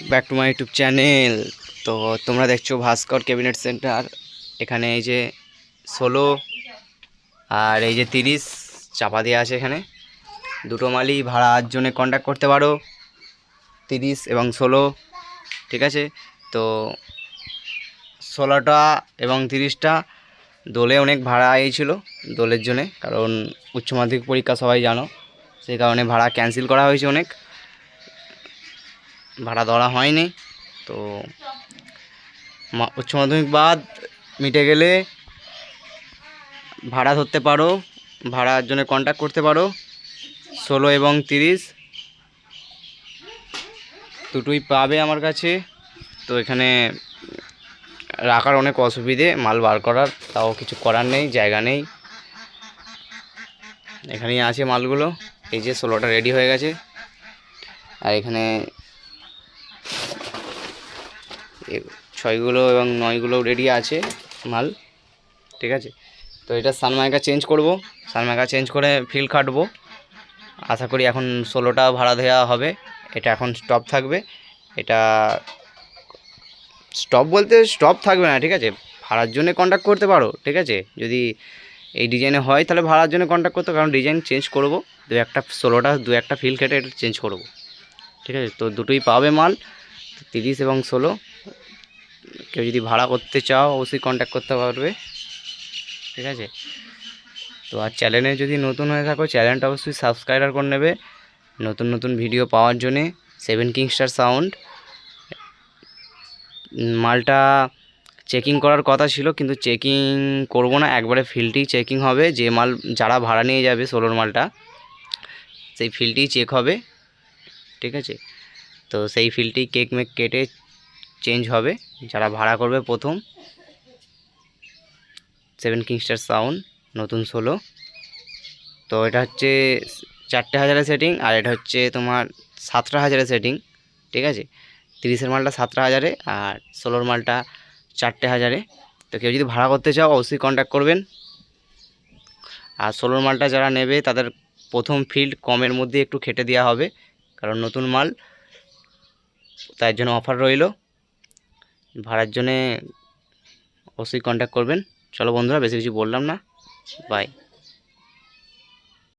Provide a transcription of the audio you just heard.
Back to my YouTube channel. তো তোমরা দেখছো ভাস্কর ক্যাবিনেট সেন্টার। এখানে এই যে 16 আর এই যে 30 চাপা দেওয়া আছে। এখানে দুটো মালই ভাড়ার জন্য কন্ট্যাক্ট করতে পারো, 30 এবং 16। ঠিক আছে, তো 16টা এবং 30টা দোলে অনেক ভাড়া এসেছিলো দোলের জন্যে, কারণ উচ্চ মাধ্যমিক পরীক্ষা সবাই জানো, সেই কারণে ভাড়া ক্যান্সেল করা হয়েছে, অনেক ভাড়া ধরা হয়নি। তো উচ্চ মাধ্যমিক বাদ মিটে গেলে ভাড়া ধরতে পারো, ভাড়ার জন্য কন্ট্যাক্ট করতে পারো। 16 এবং 30 দুটোই পাবে আমার কাছে। তো এখানে রাখার অনেক অসুবিধে, মাল বার করার, তাও কিছু করার নেই, জায়গা নেই। এখানেই আছে মালগুলো। এই যে 16টা রেডি হয়ে গেছে, আর এখানে 6গুলো এবং 9গুলো রেডি আছে মাল। ঠিক আছে, তো এটা সানমাইকা চেঞ্জ করব, সানমাইকা চেঞ্জ করে ফিল কাটবো। আশা করি এখন 16টা ভাড়া দেওয়া হবে। এটা এখন স্টপ থাকবে। এটা স্টপ বলতে স্টপ থাকবে না, ঠিক আছে, ভাড়ার জন্য কন্ট্যাক্ট করতে পারো। ঠিক আছে, যদি এই ডিজাইনে হয় তাহলে ভাড়ার জন্য কন্ট্যাক্ট করতে, কারণ ডিজাইন চেঞ্জ করব, দু একটা 16টা দু একটা ফিল কেটে এটা চেঞ্জ করব। ঠিক আছে, তো দুটোই পাবে মাল, 30 এবং 16। কেউ যদি ভাড়া করতে চাও অবশ্যই কন্ট্যাক্ট করতে পারবে। ঠিক আছে, তো আর চ্যানেলে যদি নতুন হয়ে থাকো চ্যানেলটা অবশ্যই সাবস্ক্রাইব করে নেবে নতুন নতুন ভিডিও পাওয়ার জন্যে। 7 কিংস্টার সাউন্ড মালটা চেকিং করার কথা ছিল, কিন্তু চেকিং করব না, একবারে ফিল্ডটি চেকিং হবে। যে মাল যারা ভাড়া নিয়ে যাবে 16 মালটা, সেই ফিল্ডটি চেক হবে। ঠিক আছে, তো সেই ফিল্ডটি কেক মেক কেটে চেঞ্জ হবে যারা ভাড়া করবে প্রথম। 7 কিংস্টার সাউন্ড নতুন 16। তো এটা হচ্ছে 4000 সেটিং, আর এটা হচ্ছে তোমার 17,000 সেটিং। ঠিক আছে, 30-এর মালটা 17,000, আর 16-র মালটা 4,000। তো কেউ যদি ভাড়া করতে চাও অবশ্যই কন্ট্যাক্ট করবেন। আর 16-র মালটা যারা নেবে তাদের প্রথম ফিল্ড কমের মধ্যে একটু খেটে দেওয়া হবে, কারণ নতুন মাল, তার জন্য অফার রইল। ভাড়ার জন্যে অবশ্যই কন্ট্যাক্ট করবেন। চলো বন্ধুরা, বেশি কিছু বললাম না, বাই।